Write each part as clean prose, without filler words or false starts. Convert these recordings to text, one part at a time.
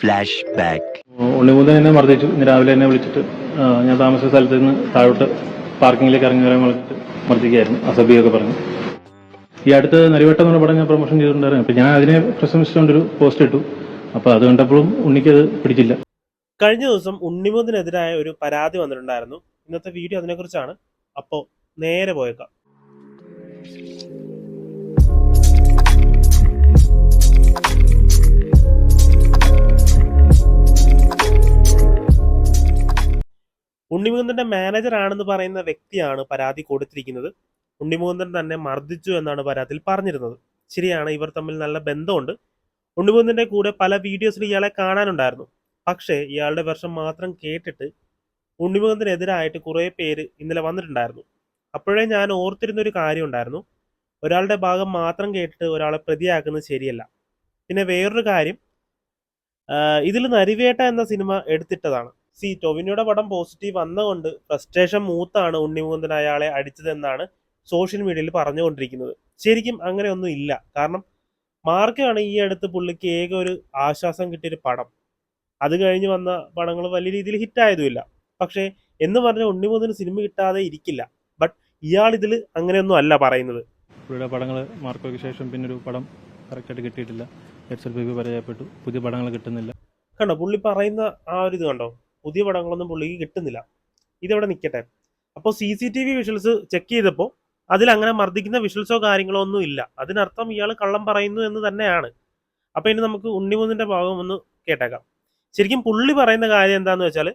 Flash back. ഉണ്ണിമുതൻ എന്നെ മർദ്ദിച്ചു. ഇന്ന് രാവിലെ എന്നെ വിളിച്ചിട്ട് ഞാൻ താമസിച്ച സ്ഥലത്ത് നിന്ന് താഴോട്ട് പാർക്കിങ്ങിലേക്ക് ഇറങ്ങി വരാൻ വിളിച്ചിട്ട് മർദ്ദിക്കുകയായിരുന്നു. അസഭ്യമൊക്കെ പറഞ്ഞു. ഈ അടുത്ത് നരിവട്ടം എന്ന് പറഞ്ഞ പടം ഞാൻ പ്രൊമോഷൻ ചെയ്തിട്ടുണ്ടായിരുന്നു. അപ്പം ഞാൻ അതിനെ പ്രശംസിച്ചുകൊണ്ടൊരു പോസ്റ്റ് ഇട്ടു. അപ്പോൾ അത് കണ്ടപ്പോഴും ഉണ്ണിക്കത് പിടിച്ചില്ല. കഴിഞ്ഞ ദിവസം ഉണ്ണിമുതനെതിരായ ഒരു പരാതി വന്നിട്ടുണ്ടായിരുന്നു. ഇന്നത്തെ വീഡിയോ അതിനെക്കുറിച്ചാണ്. അപ്പോൾ നേരെ പോയേക്കാം. ഉണ്ണിമുകുന്ദന്റെ മാനേജർ ആണെന്ന് പറയുന്ന വ്യക്തിയാണ് പരാതി കൊടുത്തിരിക്കുന്നത്. ഉണ്ണിമുകുന്ദൻ തന്നെ മർദ്ദിച്ചു എന്നാണ് പരാതിയിൽ പറഞ്ഞിരുന്നത്. ശരിയാണ്, ഇവർ തമ്മിൽ നല്ല ബന്ധമുണ്ട്. ഉണ്ണിമുകുന്ദന്റെ കൂടെ പല വീഡിയോസിൽ ഇയാളെ കാണാനുണ്ടായിരുന്നു. പക്ഷേ ഇയാളുടെ വെർഷൻ മാത്രം കേട്ടിട്ട് ഉണ്ണിമുകുന്ദനെതിരായിട്ട് കുറേ പേര് ഇന്നലെ വന്നിട്ടുണ്ടായിരുന്നു. അപ്പോഴേ ഞാൻ ഓർത്തിരുന്നൊരു കാര്യം ഉണ്ടായിരുന്നു, ഒരാളുടെ ഭാഗം മാത്രം കേട്ടിട്ട് ഒരാളെ പ്രതിയാക്കുന്നത് ശരിയല്ല. പിന്നെ വേറൊരു കാര്യം, ഇതിൽ നരിവേട്ട എന്ന സിനിമ എടുത്തിട്ടതാണ്. ടൊവിനോയുടെ പടം പോസിറ്റീവ് വന്നുകൊണ്ട് ഫ്രസ്ട്രേഷൻ മൂത്താണ് ഉണ്ണിമുകുന്ദൻ അയാളെ അടിച്ചതെന്നാണ് സോഷ്യൽ മീഡിയയിൽ പറഞ്ഞുകൊണ്ടിരിക്കുന്നത്. ശരിക്കും അങ്ങനെയൊന്നും ഇല്ല. കാരണം മാർക്കാണ് ഈ അടുത്ത് പുള്ളിക്ക് ഏക ഒരു ആശ്വാസം കിട്ടിയൊരു പടം. അത് കഴിഞ്ഞ് വന്ന പടങ്ങൾ വലിയ രീതിയിൽ ഹിറ്റായതുമില്ല. പക്ഷേ എന്ന് പറഞ്ഞ ഉണ്ണിമുകുന്ദന് സിനിമ കിട്ടാതെ ഇരിക്കില്ല. ബട്ട് ഇയാൾ ഇതിൽ അങ്ങനെയൊന്നും അല്ല പറയുന്നത്. പുള്ളിയുടെ പടങ്ങൾ മാർക്കോയ്ക്ക് ശേഷം പിന്നൊരു പടം കറക്റ്റായിട്ട് കിട്ടിയിട്ടില്ല. എക്സൽ പരാജയപ്പെട്ടു. പുതിയ പടങ്ങൾ കിട്ടുന്നില്ല. കണ്ടോ പുള്ളി പറയുന്ന ആ ഒരു ഇത് കണ്ടോ, പുതിയ പടങ്ങളൊന്നും പുള്ളിക്ക് കിട്ടുന്നില്ല. ഇതെവിടെ നിൽക്കട്ടെ. അപ്പോൾ CCTV വിഷ്വൽസ് ചെക്ക് ചെയ്തപ്പോൾ അതിലങ്ങനെ മർദ്ദിക്കുന്ന വിഷ്വൽസോ കാര്യങ്ങളോ ഒന്നും ഇല്ല. അതിനർത്ഥം ഇയാൾ കള്ളം പറയുന്നു എന്ന് തന്നെയാണ്. അപ്പോൾ ഇനി നമുക്ക് ഉണ്ണിമുകുന്ദന്റെ ഭാഗം ഒന്ന് കേട്ടേക്കാം. ശരിക്കും പുള്ളി പറയുന്ന കാര്യം എന്താണെന്ന് വെച്ചാൽ,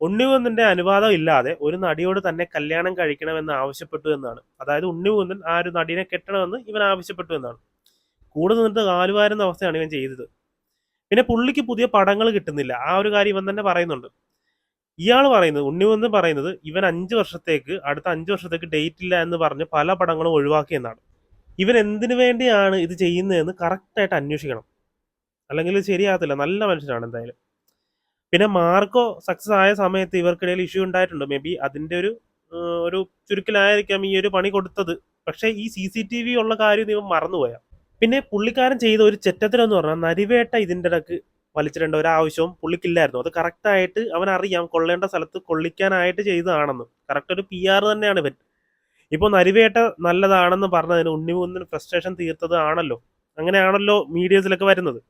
ഉണ്ണിമുകുന്ദന്റെ അനുവാദം ഇല്ലാതെ ഒരു നടിയോട് തന്നെ കല്യാണം കഴിക്കണമെന്ന് ആവശ്യപ്പെട്ടു എന്നാണ്. അതായത് ഉണ്ണിമുകുന്ദൻ ആ ഒരു നടിയെ കെട്ടണമെന്ന് ഇവൻ ആവശ്യപ്പെട്ടു എന്നാണ്. കൂടെ നിന്നിട്ട് കാലുവാരുന്ന അവസ്ഥയാണ് ഇവൻ ചെയ്തത്. പിന്നെ പുള്ളിക്ക് പുതിയ പടങ്ങൾ കിട്ടുന്നില്ല. ആ ഒരു കാര്യം ഇവൻ തന്നെ പറയുന്നുണ്ട്. ഇയാൾ പറയുന്നത്, ഉണ്ണിമുകുന്ദൻ പറയുന്നത്, ഇവൻ അടുത്ത 5 വർഷത്തേക്ക് ഡേറ്റ് ഇല്ല എന്ന് പറഞ്ഞ് പല പടങ്ങളും ഒഴിവാക്കിയെന്നാണ്. ഇവൻ എന്തിനു വേണ്ടിയാണ് ഇത് ചെയ്യുന്നതെന്ന് കറക്റ്റായിട്ട് അന്വേഷിക്കണം, അല്ലെങ്കിൽ ഇത് ശരിയാകത്തില്ല. നല്ല മനുഷ്യനാണ് എന്തായാലും. പിന്നെ മാർക്കോ സക്സസ് ആയ സമയത്ത് ഇവർക്കിടയിൽ ഇഷ്യൂ ഉണ്ടായിട്ടുണ്ട്. മേ ബി അതിൻ്റെ ഒരു ചുരുക്കിലായിരിക്കാം ഈ ഒരു പണി കൊടുത്തത്. പക്ഷേ ഈ CCTV ഉള്ള കാര്യം ഇവൻ മറന്നുപോയാ. പിന്നെ പുള്ളിക്കാരൻ ചെയ്ത ഒരു ചെറ്റത്തരം പറഞ്ഞാൽ, നരിവേട്ട ഇതിൻ്റെ ഇടക്ക് വലിച്ചിടേണ്ട ഒരാവശ്യവും പുള്ളിക്കില്ലായിരുന്നു. അത് കറക്റ്റായിട്ട് അവനറിയാം, കൊള്ളേണ്ട സ്ഥലത്ത് കൊള്ളിക്കാനായിട്ട് ചെയ്തതാണെന്ന്. കറക്റ്റ് ഒരു PR തന്നെയാണ് ഇവൻ. ഇപ്പോൾ നരിവേട്ട നല്ലതാണെന്ന് പറഞ്ഞതിന് ഉണ്ണിമുകുന്ദൻ ഫ്രസ്ട്രേഷൻ തീർത്തത് ആണല്ലോ. അങ്ങനെയാണല്ലോ മീഡിയസിലൊക്കെ വരുന്നത്.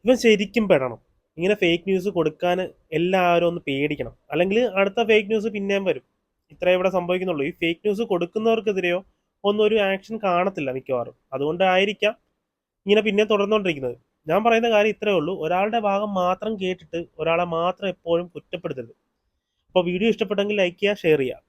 ഇവൻ ശരിക്കും പെടണം. ഇങ്ങനെ ഫേക്ക് ന്യൂസ് കൊടുക്കാൻ എല്ലാവരും ഒന്ന് പേടിക്കണം. അല്ലെങ്കിൽ അടുത്ത ഫേക്ക് ന്യൂസ് പിന്നെയും വരും. ഇത്രേ ഇവിടെ സംഭവിക്കുന്നുള്ളൂ. ഈ ഫേക്ക് ന്യൂസ് കൊടുക്കുന്നവർക്കെതിരെയോ ഒന്നും ഒരു ആക്ഷൻ കാണത്തില്ല മിക്കവാറും. അതുകൊണ്ടായിരിക്കാം ഇങ്ങനെ പിന്നെ തുടർന്നുകൊണ്ടിരിക്കുന്നത്. ഞാൻ പറയുന്ന കാര്യം ഇത്രയേ ഉള്ളൂ, ഒരാളുടെ ഭാഗം മാത്രം കേട്ടിട്ട് ഒരാളെ മാത്രം എപ്പോഴും കുറ്റപ്പെടുത്തരുത്. അപ്പോൾ വീഡിയോ ഇഷ്ടപ്പെട്ടെങ്കിൽ ലൈക്ക് ചെയ്യുക, ഷെയർ ചെയ്യുക.